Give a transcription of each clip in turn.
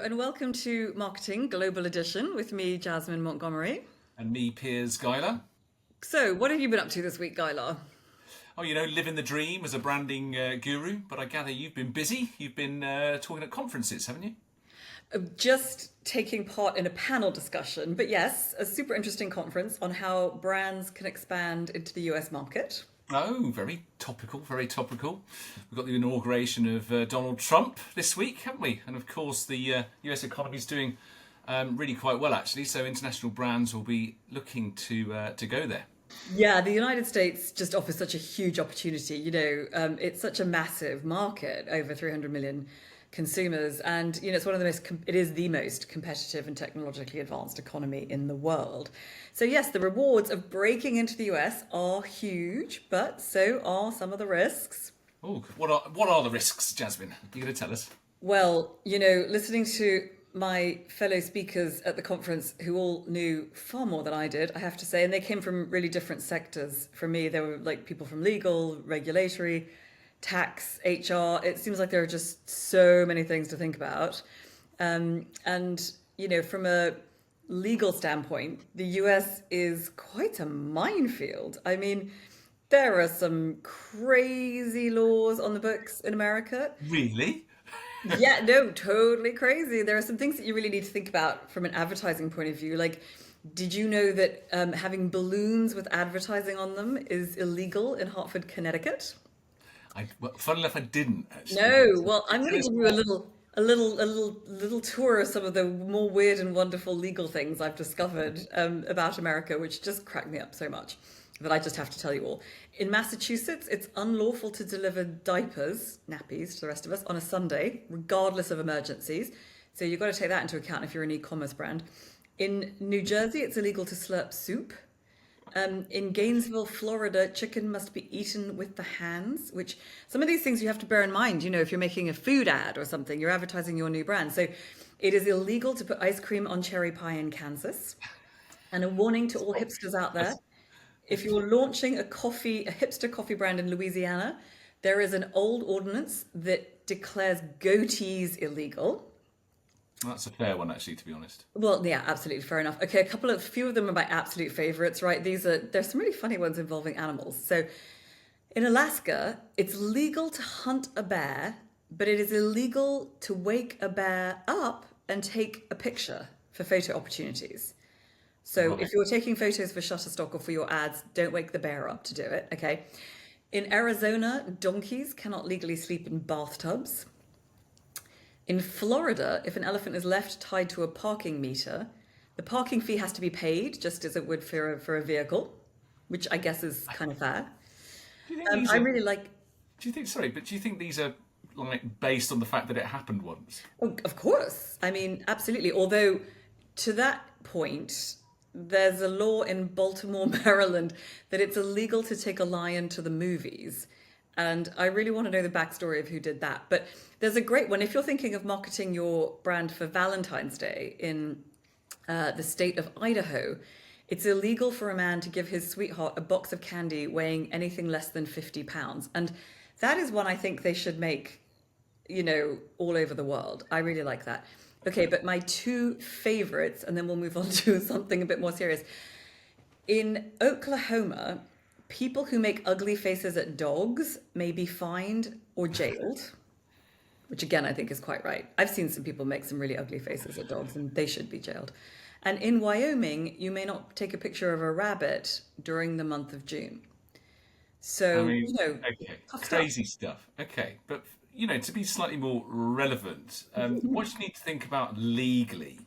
and welcome to Marketing Global Edition with me, Jasmine Montgomery. And me, Piers 𝐻𝐻𝐦𝐻𝐬. So, what have you been up to this week, Guyla? Oh, living the dream as a branding guru. But I gather you've been busy. You've been talking at conferences, haven't you? Just taking part in a panel discussion, but yes, a super interesting conference on how brands can expand into the US market. Oh, very topical, very topical. We've got the inauguration of Donald Trump this week, haven't we? And of course, the US economy is doing really quite well, actually. So international brands will be looking to go there. Yeah, the United States just offers such a huge opportunity. It's such a massive market, over 300 million consumers, and it's one of the it is the most competitive and technologically advanced economy in the world. So yes, the rewards of breaking into the US are huge, but so are some of the risks. Oh, what are the risks, Jasmine? You're going to tell us? Well, listening to my fellow speakers at the conference who all knew far more than I did, I have to say, and they came from really different sectors from me. There were like people from legal, regulatory, tax, HR. It seems like there are just so many things to think about. And, from a legal standpoint, the US is quite a minefield. I mean, there are some crazy laws on the books in America. Really? Yeah, no, totally crazy. There are some things that you really need to think about from an advertising point of view. Like, did you know that having balloons with advertising on them is illegal in Hartford, Connecticut? Funnily enough, I didn't actually. No, well, I'm going to give you a little tour of some of the more weird and wonderful legal things I've discovered about America, which just cracked me up so much that I just have to tell you all. In Massachusetts, it's unlawful to deliver diapers, nappies to the rest of us, on a Sunday, regardless of emergencies. So you've got to take that into account if you're an e-commerce brand. In New Jersey, it's illegal to slurp soup. In Gainesville, Florida, chicken must be eaten with the hands, which some of these things you have to bear in mind, if you're making a food ad or something, you're advertising your new brand. So it is illegal to put ice cream on cherry pie in Kansas. And a warning to all hipsters out there, if you're launching a hipster coffee brand in Louisiana, there is an old ordinance that declares goatees illegal. That's a fair one, actually, to be honest. Well, yeah, absolutely fair enough. Okay, a few of them are my absolute favorites, right? There's some really funny ones involving animals. So in Alaska, it's legal to hunt a bear, but it is illegal to wake a bear up and take a picture for photo opportunities. So Right. if you're taking photos for Shutterstock or for your ads, don't wake the bear up to do it, okay? In Arizona, donkeys cannot legally sleep in bathtubs. In Florida, if an elephant is left tied to a parking meter, the parking fee has to be paid, just as it would for a vehicle, which I guess is kind of fair. Do you think these I are, really like, do you think these are like based on the fact that it happened once? oh, of course, I mean, absolutely. Although to that point, there's a law in Baltimore, Maryland, that it's illegal to take a lion to the movies. And I really want to know the backstory of who did that. But there's a great one. If you're thinking of marketing your brand for Valentine's Day in the state of Idaho, it's illegal for a man to give his sweetheart a box of candy weighing anything less than 50 pounds. And that is one I think they should make, all over the world. I really like that. Okay, but my two favorites, and then we'll move on to something a bit more serious. In Oklahoma, people who make ugly faces at dogs may be fined or jailed, which again, I think is quite right. I've seen some people make some really ugly faces at dogs and they should be jailed. And in Wyoming, you may not take a picture of a rabbit during the month of June. I So, mean, okay, tough stuff. crazy stuff. Okay, but to be slightly more relevant, what do you need to think about legally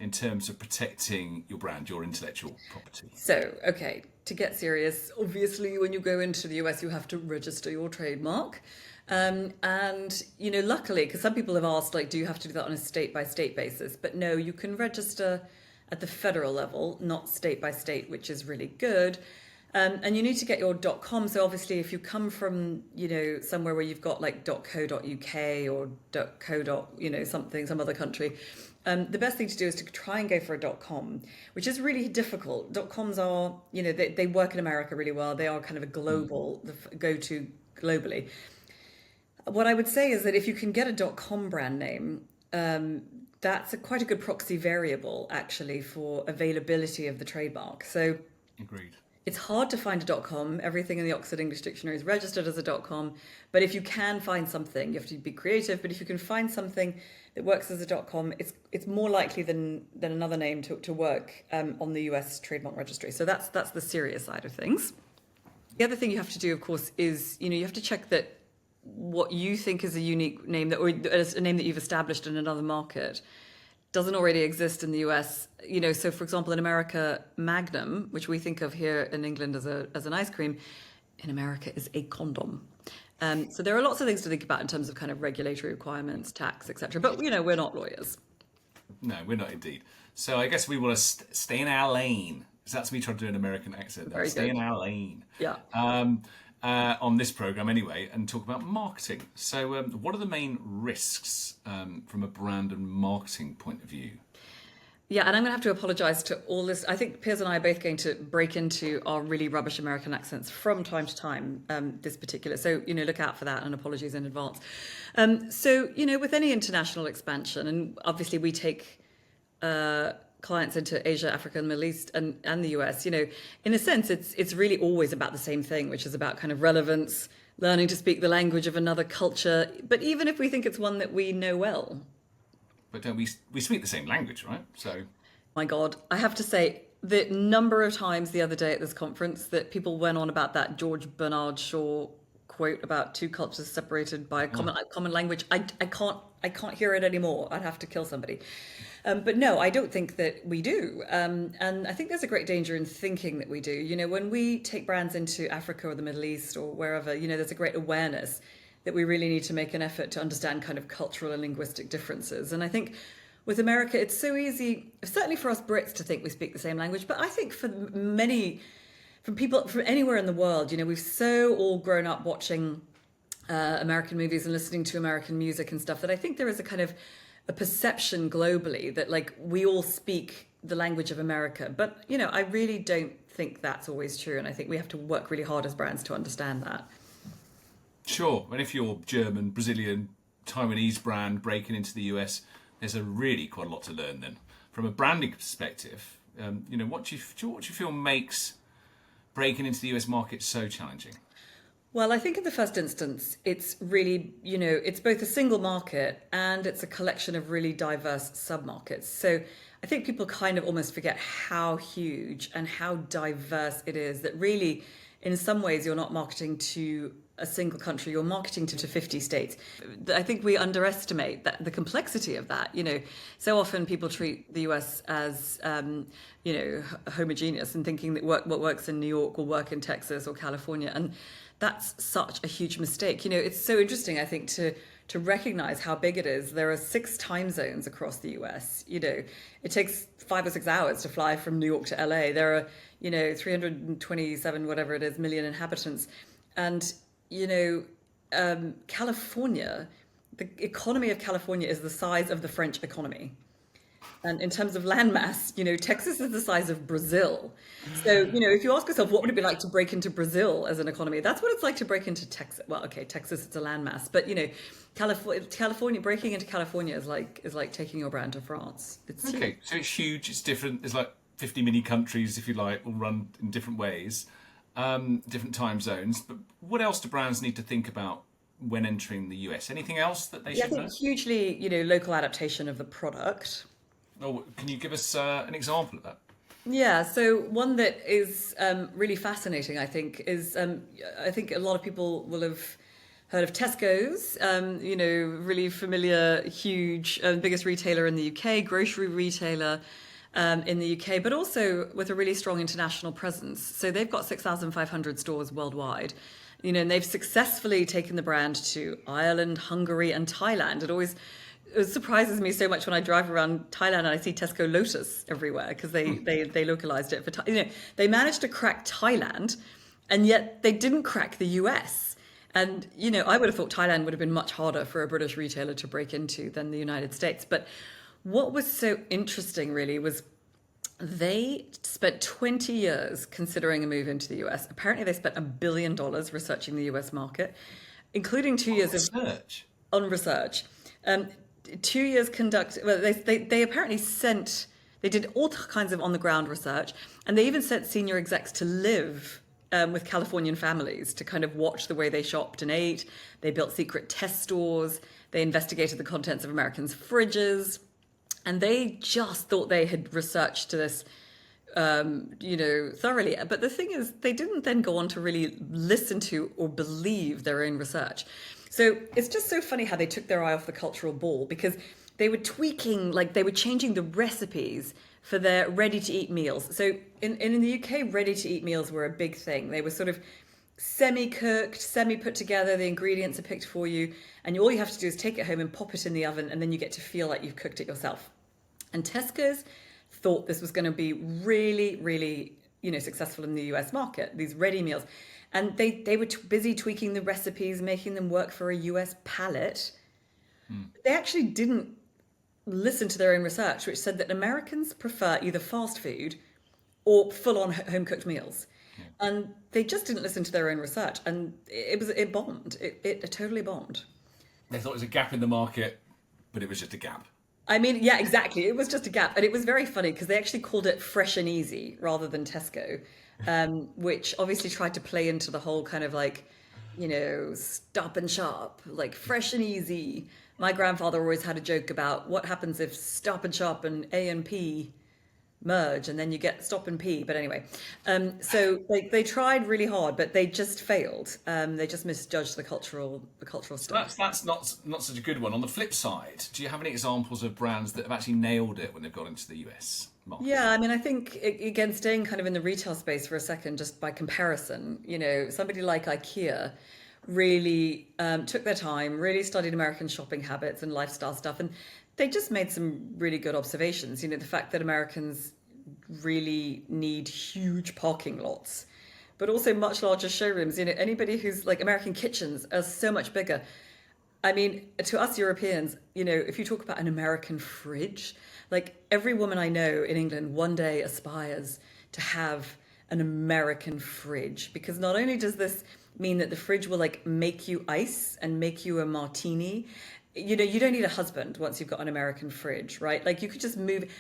in terms of protecting your brand, your intellectual property? So, okay, to get serious, obviously, when you go into the US, you have to register your trademark. Luckily, because some people have asked, like, do you have to do that on a state by state basis? But no, you can register at the federal level, not state by state, which is really good. And you need to get your .com. So obviously, if you come from, somewhere where you've got like .co.uk or .co. Something, some other country, the best thing to do is to try and go for a .com, which is really difficult. .coms are, they work in America really well. They are kind of a global, the go-to globally. What I would say is that if you can get a .com brand name, That's quite a good proxy variable, actually, for availability of the trademark. So Agreed. it's hard to find a .com. Everything in the Oxford English Dictionary is registered as a .com. But if you can find something, you have to be creative. But if you can find something that works as a .com, it's more likely than another name to work on the US trademark registry. So that's the serious side of things. The other thing you have to do, of course, is you have to check that what you think is a unique name or a name that you've established in another market doesn't already exist in the US. So for example, in America, Magnum, which we think of here in England as an ice cream, in America is a condom. So there are lots of things to think about in terms of kind of regulatory requirements, tax, etc. But we're not lawyers. No, we're not indeed. So I guess we want to stay in our lane. So that's me trying to do an American accent. Very stay good. in our lane. Yeah. On this program anyway, and talk about marketing. So what are the main risks from a brand and marketing point of view? Yeah, and I'm going to have to apologise to all this. I think Piers and I are both going to break into our really rubbish American accents from time to time, this particular. So, look out for that, and apologies in advance. So, with any international expansion, and obviously we take clients into Asia, Africa, and the Middle East, and the US, in a sense, it's really always about the same thing, which is about kind of relevance, learning to speak the language of another culture. But even if we think it's one that we know well. But don't we speak the same language, right? So, my God, I have to say, the number of times the other day at this conference that people went on about that George Bernard Shaw quote about two cultures separated by a common language, I can't hear it anymore. I'd have to kill somebody. But no, I don't think that we do. And I think there's a great danger in thinking that we do. When we take brands into Africa or the Middle East or wherever, there's a great awareness that we really need to make an effort to understand kind of cultural and linguistic differences. And I think with America, it's so easy, certainly for us Brits, to think we speak the same language. But I think for people from anywhere in the world, we've so all grown up watching American movies and listening to American music and stuff that I think there is a kind of a perception globally that like we all speak the language of America. But, I really don't think that's always true. And I think we have to work really hard as brands to understand that. Sure. And if you're German, Brazilian, Taiwanese brand breaking into the US, there's really quite a lot to learn then. From a branding perspective, what do you feel makes breaking into the US market so challenging? Well, I think in the first instance, it's really, it's both a single market and it's a collection of really diverse sub-markets. So I think people kind of almost forget how huge and how diverse it is, that really, in some ways, you're not marketing to a single country, you're marketing to 50 states. I think we underestimate the complexity of that. So often people treat the US as, homogeneous and thinking that what works in New York will work in Texas or California. And that's such a huge mistake. It's so interesting, I think, to recognize how big it is. There are 6 time zones across the US. It takes 5 or 6 hours to fly from New York to LA. There are, 327, whatever it is, million inhabitants. And, California, the economy of California is the size of the French economy. And in terms of landmass, Texas is the size of Brazil. So, if you ask yourself, what would it be like to break into Brazil as an economy? That's what it's like to break into Texas. Well, okay, Texas, it's a landmass. But, California, breaking into California is like taking your brand to France. It's okay, huge. so it's huge, it's different. There's like 50 mini countries, if you like, all run in different ways, different time zones. But what else do brands need to think about when entering the US? Anything else that they should know? I think hugely, local adaptation of the product. Oh, can you give us an example of that? Yeah, so one that is really fascinating, I think, is I think a lot of people will have heard of Tesco's, really familiar, huge, biggest retailer in the UK, grocery retailer in the UK, but also with a really strong international presence. So they've got 6,500 stores worldwide. And they've successfully taken the brand to Ireland, Hungary, and Thailand. It surprises me so much when I drive around Thailand and I see Tesco Lotus everywhere because they localized it for they managed to crack Thailand, and yet they didn't crack the US. And I would have thought Thailand would have been much harder for a British retailer to break into than the United States. But what was so interesting really was they spent 20 years considering a move into the US. Apparently they spent $1 billion researching the US market, including 2 years Research. on research. 2 years well, they apparently they did all kinds of on the ground research, and they even sent senior execs to live with Californian families to kind of watch the way they shopped and ate. They built secret test stores. They investigated the contents of Americans' fridges, and they just thought they had researched this, thoroughly. But the thing is, they didn't then go on to really listen to or believe their own research. So it's just so funny how they took their eye off the cultural ball, because they were tweaking, like they were changing the recipes for their ready-to-eat meals. So in the UK, ready-to-eat meals were a big thing. They were sort of semi-cooked, semi-put together. The ingredients are picked for you, and all you have to do is take it home and pop it in the oven, and then you get to feel like you've cooked it yourself. And Tesco's thought this was going to be really, really, successful in the US market, these ready meals. And they were busy tweaking the recipes, making them work for a US palate. They actually didn't listen to their own research, which said that Americans prefer either fast food or full-on home-cooked meals. Yeah. And they just didn't listen to their own research, and it bombed. It totally bombed. They thought it was a gap in the market, but it was just a gap. I mean, yeah, exactly. It was just a gap. And it was very funny because they actually called it Fresh and Easy rather than Tesco, which obviously tried to play into the whole kind of like, Stop and Shop, like Fresh and Easy. My grandfather always had a joke about what happens if Stop and Shop and A&P merge, and then you get Stop and P. But anyway, so they tried really hard, but they just failed. They just misjudged the cultural stuff. That's not such a good one. On the flip side, do you have any examples of brands that have actually nailed it when they've got into the US market? Yeah, I mean, I think, again, staying kind of in the retail space for a second, just by comparison, somebody like IKEA really took their time, really studied American shopping habits and lifestyle stuff, and they just made some really good observations. The fact that Americans really need huge parking lots, but also much larger showrooms. Anybody who's like, American kitchens are so much bigger. I mean, to us Europeans, if you talk about an American fridge, like every woman I know in England one day aspires to have an American fridge, because not only does this mean that the fridge will like make you ice and make you a martini, you don't need a husband once you've got an American fridge, right? Like you could just move,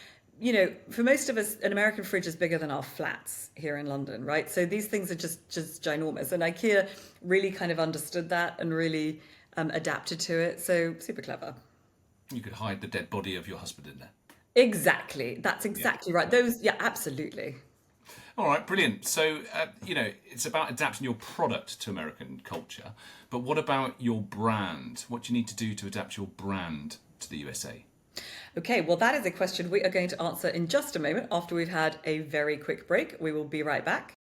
for most of us, an American fridge is bigger than our flats here in London, right? So these things are just ginormous. And IKEA really kind of understood that and really adapted to it. So super clever. You could hide the dead body of your husband in there. Exactly. That's exactly right. Absolutely. All right, brilliant. So, it's about adapting your product to American culture. But what about your brand? What do you need to do to adapt your brand to the USA? Okay, well, that is a question we are going to answer in just a moment after we've had a very quick break. We will be right back.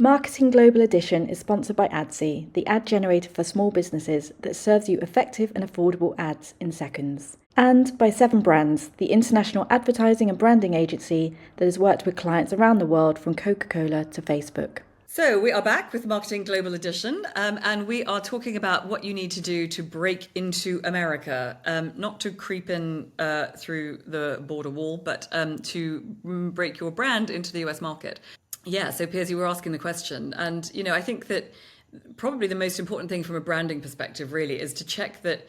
Marketing Global Edition is sponsored by 𝐻𝐸𝐸, the ad generator for small businesses that serves you effective and affordable ads in seconds. And by 7 Brands, the international advertising and branding agency that has worked with clients around the world from Coca-Cola to Facebook. So we are back with Marketing Global Edition, and we are talking about what you need to do to break into America, not to creep in through the border wall, but to break your brand into the US market. Yeah, so Piers, you were asking the question, and I think that probably the most important thing from a branding perspective really is to check that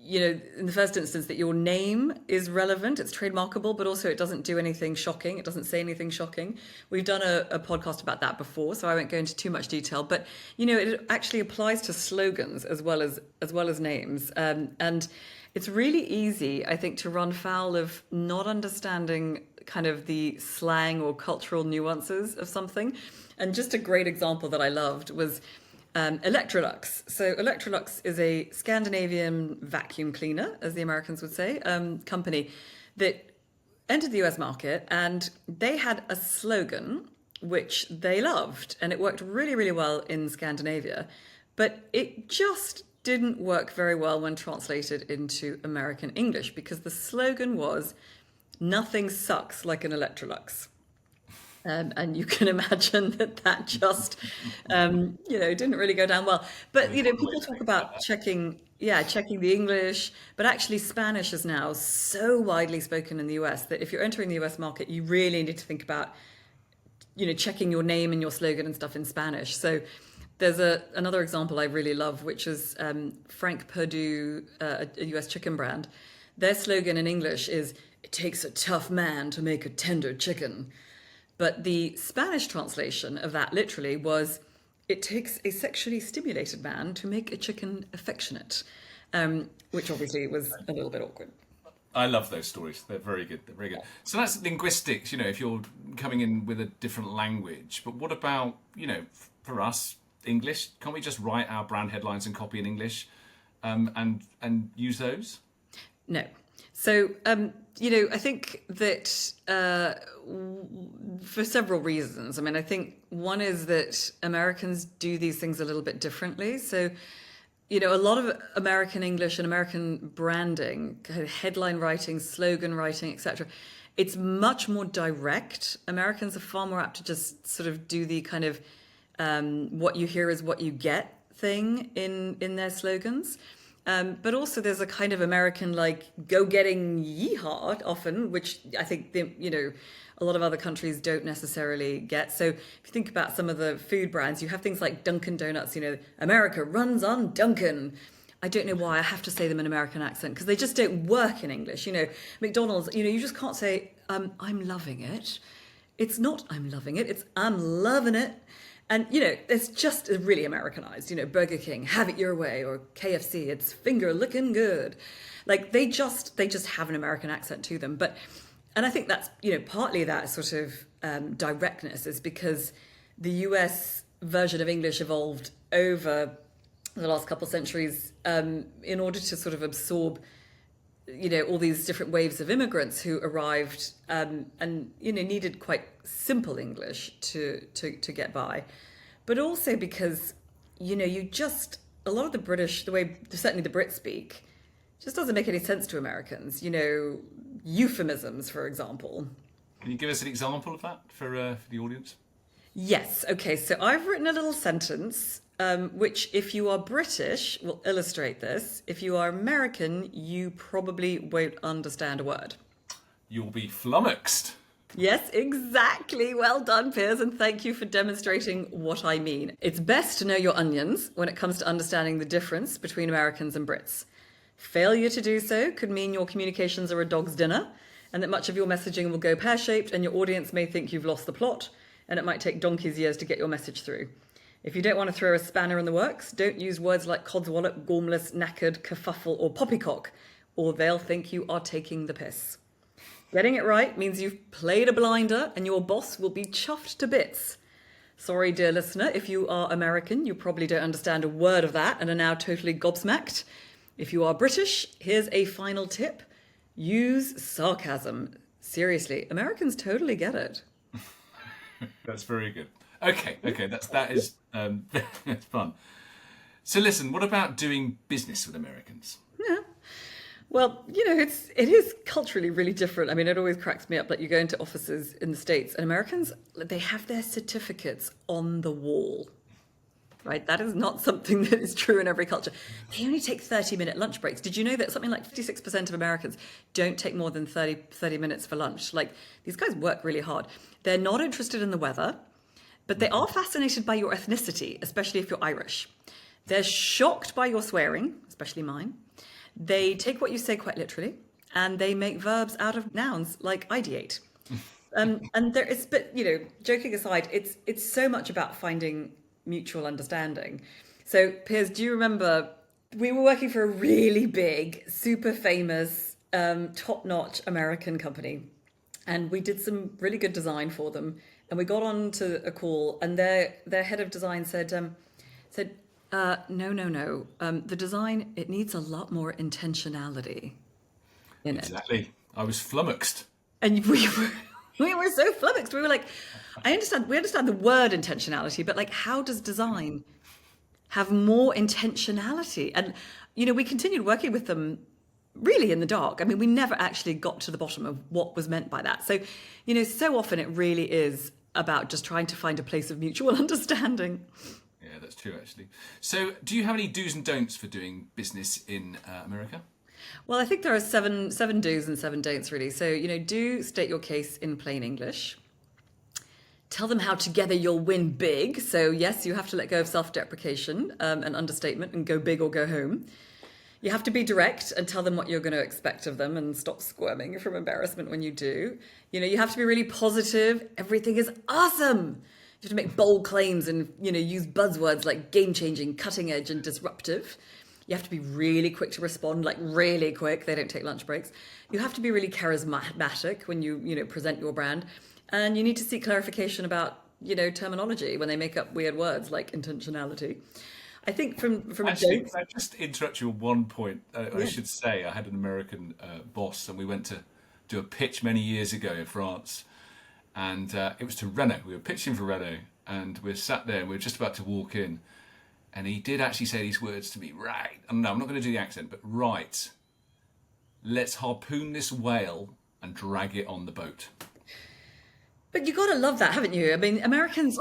in the first instance, that your name is relevant, it's trademarkable, but also it doesn't do anything shocking. It doesn't say anything shocking. We've done a podcast about that before, so I won't go into too much detail. But, it actually applies to slogans as well as names. And it's really easy, I think, to run foul of not understanding kind of the slang or cultural nuances of something. And just a great example that I loved was Electrolux. So Electrolux is a Scandinavian vacuum cleaner, as the Americans would say, company that entered the US market, and they had a slogan which they loved, and it worked really, really well in Scandinavia, but it just didn't work very well when translated into American English, because the slogan was, "Nothing sucks like an Electrolux." And you can imagine that just, didn't really go down well. But, people talk about checking the English, but actually Spanish is now so widely spoken in the US that if you're entering the US market, you really need to think about, checking your name and your slogan and stuff in Spanish. So there's another example I really love, which is Frank Perdue, a US chicken brand, their slogan in English is, "It takes a tough man to make a tender chicken." But the Spanish translation of that literally was, "It takes a sexually stimulated man to make a chicken affectionate," which obviously was a little bit awkward. I love those stories. They're very good. They're very good. So that's linguistics, if you're coming in with a different language. But what about, for us, English? Can't we just write our brand headlines and copy in English and use those? No. So, I think that for several reasons. I mean, I think one is that Americans do these things a little bit differently. So, a lot of American English and American branding, kind of headline writing, slogan writing, etc., it's much more direct. Americans are far more apt to just sort of do the kind of what you hear is what you get thing in their slogans. But also there's a kind of American go-getting yeehaw often, which I think a lot of other countries don't necessarily get. So if you think about some of the food brands, you have things like Dunkin' Donuts, America runs on Dunkin'. I don't know why I have to say them in American accent because they just don't work in English. McDonald's, you just can't say, I'm loving it. It's not I'm loving it, it's I'm loving it. And, it's just really Americanized, Burger King, have it your way, or KFC, it's finger looking good. They just have an American accent to them. And I think that's, partly that sort of directness is because the US version of English evolved over the last couple of centuries in order to sort of absorb, all these different waves of immigrants who arrived and, needed quite simple English to get by. But also because, a lot of the British, the way certainly the Brits speak, just doesn't make any sense to Americans. Euphemisms, for example. Can you give us an example of that for the audience? Yes. Okay. So I've written a little sentence, which if you are British will illustrate this. If you are American, you probably won't understand a word. You'll be flummoxed. Yes, exactly. Well done, Piers, and thank you for demonstrating what I mean. It's best to know your onions when it comes to understanding the difference between Americans and Brits. Failure to do so could mean your communications are a dog's dinner and that much of your messaging will go pear-shaped and your audience may think you've lost the plot and it might take donkey's years to get your message through. If you don't want to throw a spanner in the works, don't use words like codswallop, gormless, knackered, kerfuffle or poppycock, or they'll think you are taking the piss. Getting it right means you've played a blinder and your boss will be chuffed to bits. Sorry, dear listener, if you are American, you probably don't understand a word of that and are now totally gobsmacked. If you are British, here's a final tip. Use sarcasm. Seriously, Americans totally get it. That's very good. Okay, that is that's fun. So listen, what about doing business with Americans? Yeah. Well, it is culturally really different. I mean, it always cracks me up. You go into offices in the States and Americans, they have their certificates on the wall, right? That is not something that is true in every culture. They only take 30-minute lunch breaks. Did you know that something like 56% of Americans don't take more than 30 minutes for lunch? These guys work really hard. They're not interested in the weather, but they are fascinated by your ethnicity, especially if you're Irish. They're shocked by your swearing, especially mine. They take what you say quite literally, and they make verbs out of nouns like ideate. And there is, but joking aside, it's so much about finding mutual understanding. So, Piers, do you remember we were working for a really big, super famous, top-notch American company, and we did some really good design for them. And we got on to a call, and their head of design said. No. The design, it needs a lot more intentionality in it. Exactly. I was flummoxed. And we were so flummoxed. We were like, we understand the word intentionality, but how does design have more intentionality? And, we continued working with them really in the dark. I mean, we never actually got to the bottom of what was meant by that. So, so often it really is about just trying to find a place of mutual understanding. Yeah, that's true, actually. So do you have any do's and don'ts for doing business in America? Well, I think there are seven do's and 7 don'ts, really. So, do state your case in plain English. Tell them how together you'll win big. So, yes, you have to let go of self-deprecation and understatement and go big or go home. You have to be direct and tell them what you're going to expect of them and stop squirming from embarrassment when you do. You have to be really positive. Everything is awesome. You have to make bold claims and, use buzzwords like game-changing, cutting-edge, and disruptive. You have to be really quick to respond, like really quick. They don't take lunch breaks. You have to be really charismatic when you present your brand. And you need to seek clarification about, terminology when they make up weird words like intentionality. I think from actually, can I just interrupt you on one point? I should say I had an American boss, and we went to do a pitch many years ago in France, and it was to Renault. We were pitching for Renault, and we were sat there, and we were just about to walk in, and he did actually say these words to me. Right, no, I'm not going to do the accent, but right. Let's harpoon this whale and drag it on the boat. But you got to love that, haven't you? I mean, Americans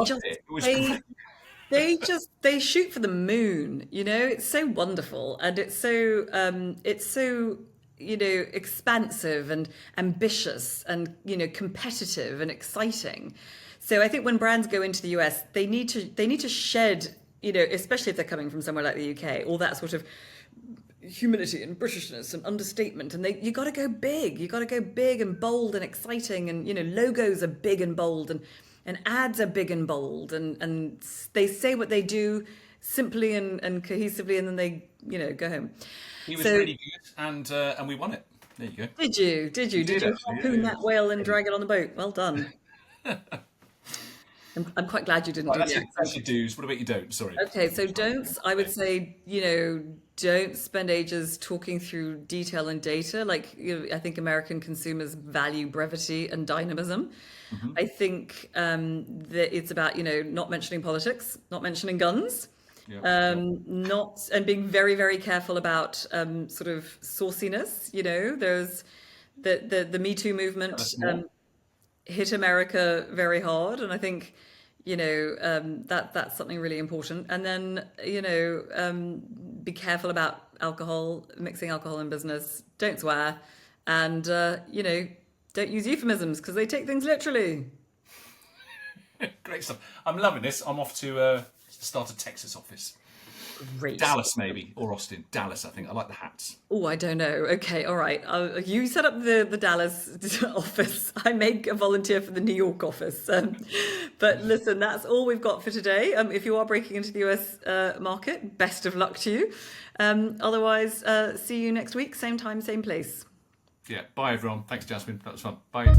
they shoot for the moon. It's so wonderful, and it's so expansive and ambitious and competitive and exciting. So I think when brands go into the US, they need to shed, especially if they're coming from somewhere like the UK, all that sort of humility and Britishness and understatement, and you got to go big. You got to go big and bold and exciting, and logos are big and bold, and ads are big and bold, and they say what they do simply and cohesively, and then they go home. He was really good, and we won it. There you go. Did you? Did you harpoon that whale and drag it on the boat? Well done. I'm quite glad you didn't do that. That's your do's. What about your don'ts? Sorry. Okay, so don'ts, I would say, don't spend ages talking through detail and data. Like, I think American consumers value brevity and dynamism. Mm-hmm. I think that it's about, not mentioning politics, not mentioning guns, and being very, very careful about sort of sauciness. There's the Me Too movement hit America very hard, and I think that's something really important. And then be careful about alcohol, mixing alcohol in business. Don't swear, and don't use euphemisms because they take things literally. Great stuff. I'm loving this. I'm off to start a Texas office. Great. Dallas maybe, or Austin. Dallas, I think. I like the hats. Oh, I don't know. Okay, all right. You set up the Dallas office. I may volunteer for the New York office. But listen, that's all we've got for today. If you are breaking into the US market, best of luck to you. Otherwise, see you next week, same time, same place. Yeah, bye everyone. Thanks, Jasmine. That was fun. Bye.